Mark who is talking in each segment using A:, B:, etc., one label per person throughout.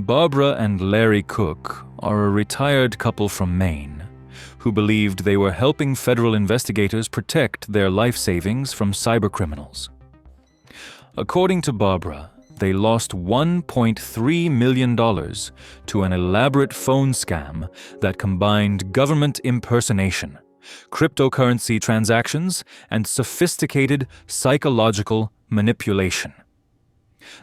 A: Barbara and Larry Cook are a retired couple from Maine who believed they were helping federal investigators protect their life savings from cybercriminals. According to Barbara, they lost $1.3 million to an elaborate phone scam that combined government impersonation, cryptocurrency transactions, and sophisticated psychological manipulation.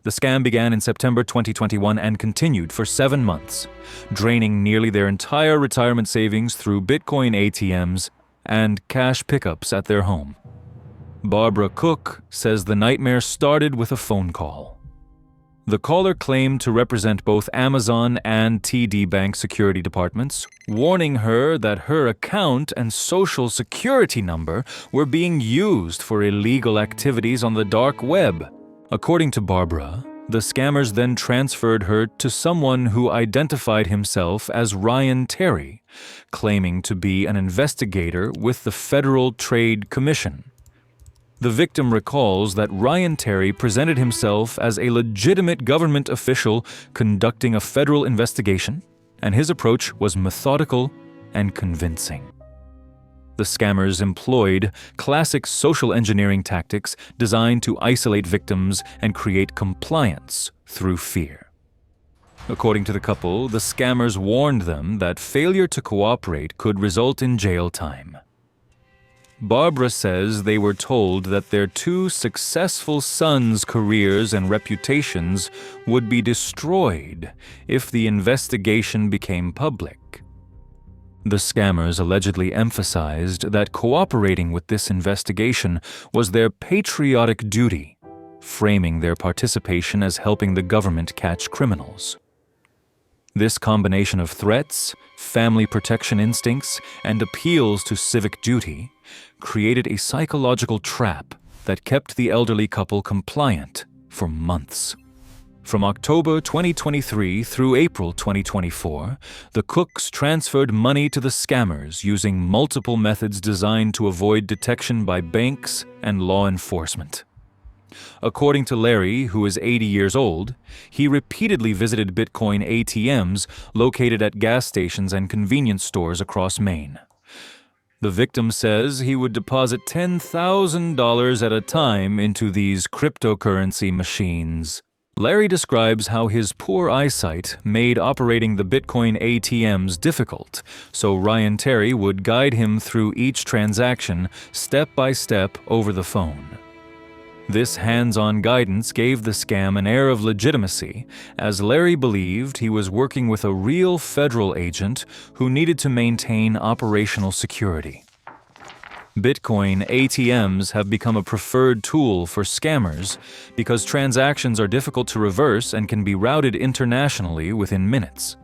A: The scam began in September 2021 and continued for 7 months, draining nearly their entire retirement savings through Bitcoin ATMs and cash pickups at their home. Barbara Cook says the nightmare started with a phone call. The caller claimed to represent both Amazon and TD Bank security departments, warning her that her account and social security number were being used for illegal activities on the dark web. According to Barbara, the scammers then transferred her to someone who identified himself as Ryan Terry, claiming to be an investigator with the Federal Trade Commission. The victim recalls that Ryan Terry presented himself as a legitimate government official conducting a federal investigation, and his approach was methodical and convincing. The scammers employed classic social engineering tactics designed to isolate victims and create compliance through fear. According to the couple, the scammers warned them that failure to cooperate could result in jail time. Barbara says they were told that their 2 successful sons' careers and reputations would be destroyed if the investigation became public. The scammers allegedly emphasized that cooperating with this investigation was their patriotic duty, framing their participation as helping the government catch criminals. This combination of threats, family protection instincts, and appeals to civic duty created a psychological trap that kept the elderly couple compliant for months. From October 2023 through April 2024, the Cooks transferred money to the scammers using multiple methods designed to avoid detection by banks and law enforcement. According to Larry, who is 80 years old, he repeatedly visited Bitcoin ATMs located at gas stations and convenience stores across Maine. The victim says he would deposit $10,000 at a time into these cryptocurrency machines. Larry describes how his poor eyesight made operating the Bitcoin ATMs difficult, so Ryan Terry would guide him through each transaction step by step over the phone. This hands-on guidance gave the scam an air of legitimacy, as Larry believed he was working with a real federal agent who needed to maintain operational security. Bitcoin ATMs have become a preferred tool for scammers because transactions are difficult to reverse and can be routed internationally within minutes.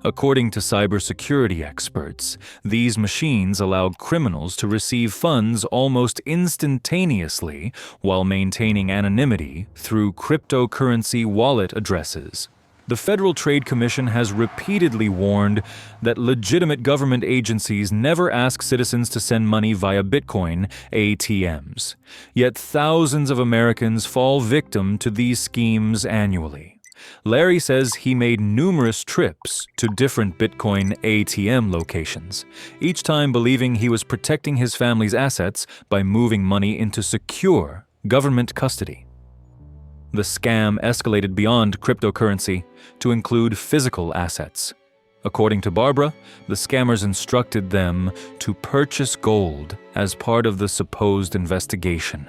A: According to cybersecurity experts, these machines allow criminals to receive funds almost instantaneously while maintaining anonymity through cryptocurrency wallet addresses. The Federal Trade Commission has repeatedly warned that legitimate government agencies never ask citizens to send money via Bitcoin ATMs. Yet thousands of Americans fall victim to these schemes annually. Larry says he made numerous trips to different Bitcoin ATM locations, each time believing he was protecting his family's assets by moving money into secure government custody. The scam escalated beyond cryptocurrency to include physical assets. According to Barbara, the scammers instructed them to purchase gold as part of the supposed investigation.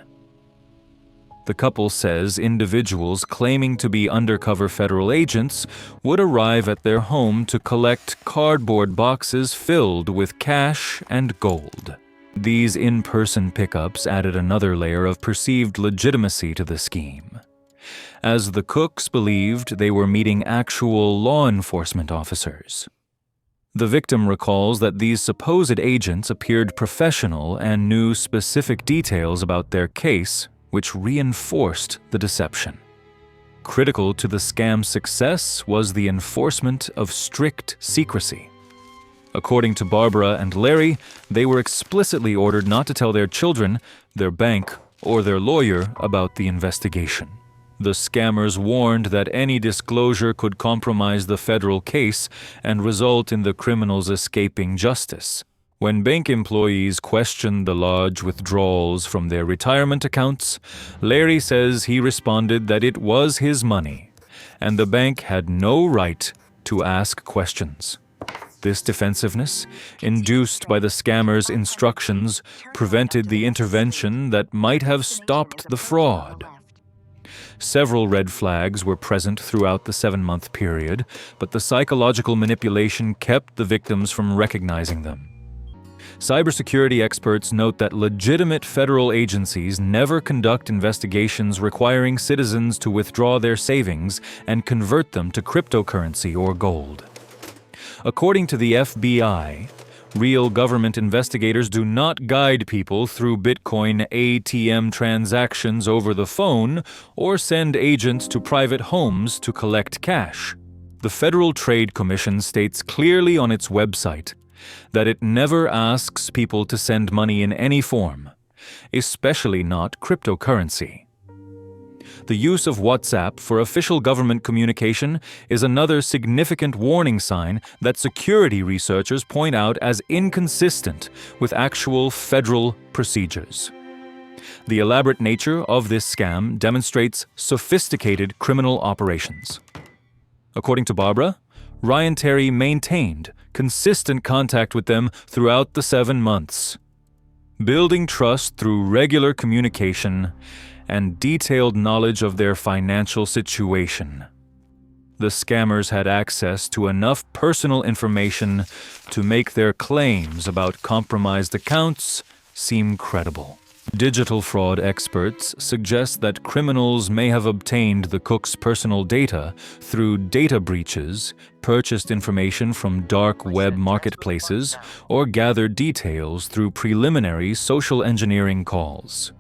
A: The couple says individuals claiming to be undercover federal agents would arrive at their home to collect cardboard boxes filled with cash and gold. These in-person pickups added another layer of perceived legitimacy to the scheme, as the Cooks believed they were meeting actual law enforcement officers. The victim recalls that these supposed agents appeared professional and knew specific details about their case, which reinforced the deception. Critical to the scam's success was the enforcement of strict secrecy. According to Barbara and Larry, they were explicitly ordered not to tell their children, their bank, or their lawyer about the investigation. The scammers warned that any disclosure could compromise the federal case and result in the criminals escaping justice. When bank employees questioned the large withdrawals from their retirement accounts, Larry says he responded that it was his money, and the bank had no right to ask questions. This defensiveness, induced by the scammer's instructions, prevented the intervention that might have stopped the fraud. Several red flags were present throughout the 7-month period, but the psychological manipulation kept the victims from recognizing them. Cybersecurity experts note that legitimate federal agencies never conduct investigations requiring citizens to withdraw their savings and convert them to cryptocurrency or gold. According to the FBI, real government investigators do not guide people through Bitcoin ATM transactions over the phone or send agents to private homes to collect cash. The Federal Trade Commission states clearly on its website that it never asks people to send money in any form, especially not cryptocurrency. The use of WhatsApp for official government communication is another significant warning sign that security researchers point out as inconsistent with actual federal procedures. The elaborate nature of this scam demonstrates sophisticated criminal operations. According to Barbara, Ryan Terry maintained consistent contact with them throughout the 7 months, building trust through regular communication and detailed knowledge of their financial situation. The scammers had access to enough personal information to make their claims about compromised accounts seem credible. Digital fraud experts suggest that criminals may have obtained the cook's personal data through data breaches, purchased information from dark web marketplaces, or gathered details through preliminary social engineering calls.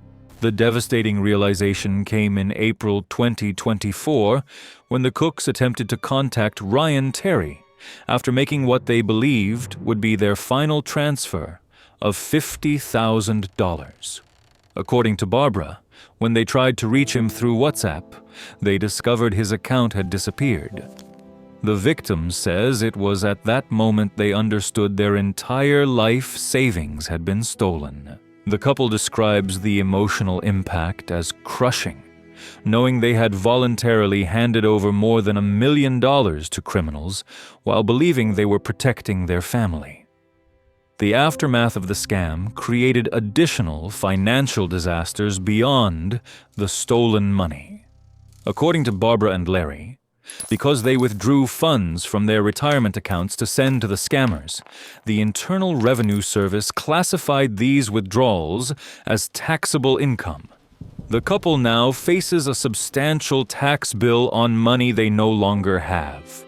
A: The devastating realization came in April 2024 when the cooks attempted to contact Ryan Terry after making what they believed would be their final transfer of $50,000. According to Barbara, when they tried to reach him through WhatsApp, they discovered his account had disappeared. The victim says it was at that moment they understood their entire life savings had been stolen. The couple describes the emotional impact as crushing, knowing they had voluntarily handed over more than $1 million to criminals while believing they were protecting their family. The aftermath of the scam created additional financial disasters beyond the stolen money. According to Barbara and Larry, because they withdrew funds from their retirement accounts to send to the scammers, the Internal Revenue Service classified these withdrawals as taxable income. The couple now faces a substantial tax bill on money they no longer have.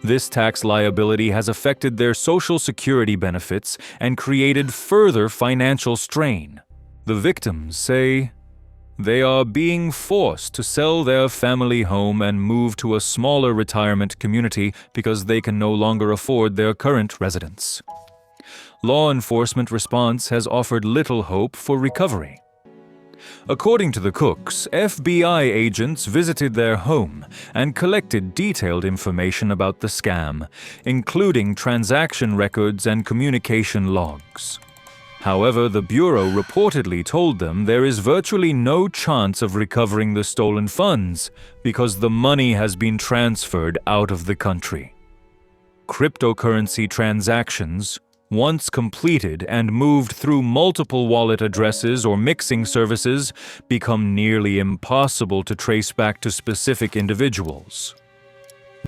A: This tax liability has affected their Social Security benefits and created further financial strain. The victims say they are being forced to sell their family home and move to a smaller retirement community because they can no longer afford their current residence. Law enforcement response has offered little hope for recovery. According to the cooks, FBI agents visited their home and collected detailed information about the scam, including transaction records and communication logs. However, the Bureau reportedly told them there is virtually no chance of recovering the stolen funds because the money has been transferred out of the country. Cryptocurrency transactions, once completed and moved through multiple wallet addresses or mixing services, become nearly impossible to trace back to specific individuals.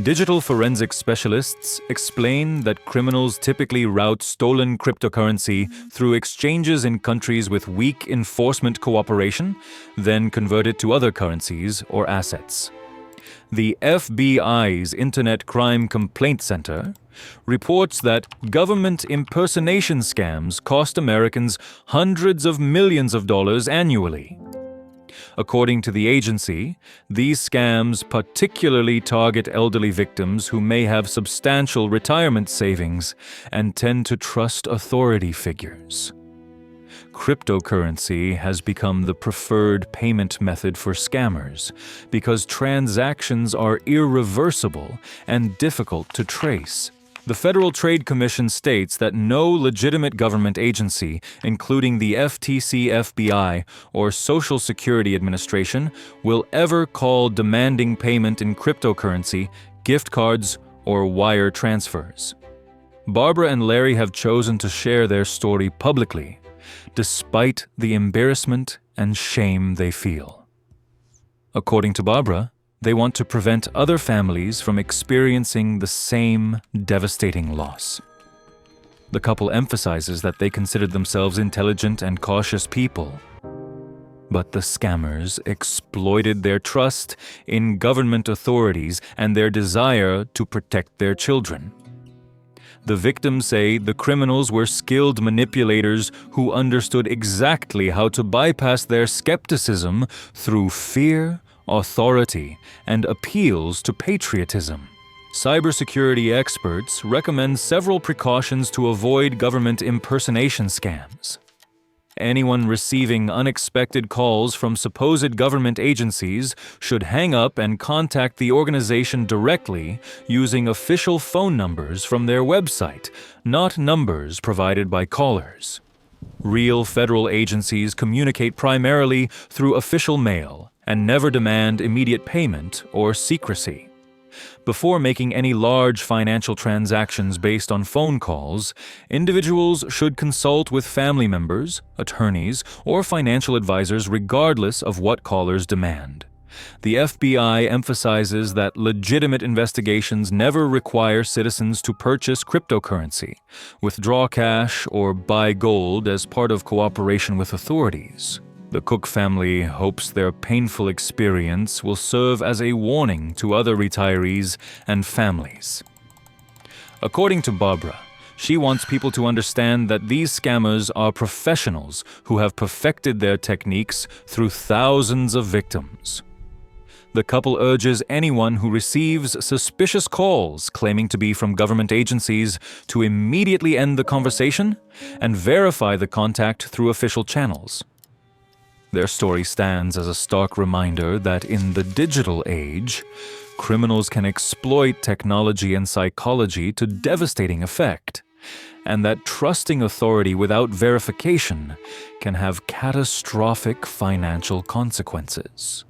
A: Digital forensic specialists explain that criminals typically route stolen cryptocurrency through exchanges in countries with weak enforcement cooperation, then convert it to other currencies or assets. The FBI's Internet Crime Complaint Center reports that government impersonation scams cost Americans hundreds of millions of dollars annually. According to the agency, these scams particularly target elderly victims who may have substantial retirement savings and tend to trust authority figures. Cryptocurrency has become the preferred payment method for scammers because transactions are irreversible and difficult to trace. The Federal Trade Commission states that no legitimate government agency, including the FTC, FBI, or Social Security Administration, will ever call demanding payment in cryptocurrency, gift cards, or wire transfers. Barbara and Larry have chosen to share their story publicly, despite the embarrassment and shame they feel. According to Barbara, they want to prevent other families from experiencing the same devastating loss. The couple emphasizes that they considered themselves intelligent and cautious people, but the scammers exploited their trust in government authorities and their desire to protect their children. The victims say the criminals were skilled manipulators who understood exactly how to bypass their skepticism through fear, authority, and appeals to patriotism. Cybersecurity experts recommend several precautions to avoid government impersonation scams. Anyone receiving unexpected calls from supposed government agencies should hang up and contact the organization directly using official phone numbers from their website, not numbers provided by callers. Real federal agencies communicate primarily through official mail and never demand immediate payment or secrecy. Before making any large financial transactions based on phone calls, individuals should consult with family members, attorneys, or financial advisors regardless of what callers demand. The FBI emphasizes that legitimate investigations never require citizens to purchase cryptocurrency, withdraw cash, or buy gold as part of cooperation with authorities. The Cook family hopes their painful experience will serve as a warning to other retirees and families. According to Barbara, she wants people to understand that these scammers are professionals who have perfected their techniques through thousands of victims. The couple urges anyone who receives suspicious calls claiming to be from government agencies to immediately end the conversation and verify the contact through official channels. Their story stands as a stark reminder that in the digital age, criminals can exploit technology and psychology to devastating effect, and that trusting authority without verification can have catastrophic financial consequences.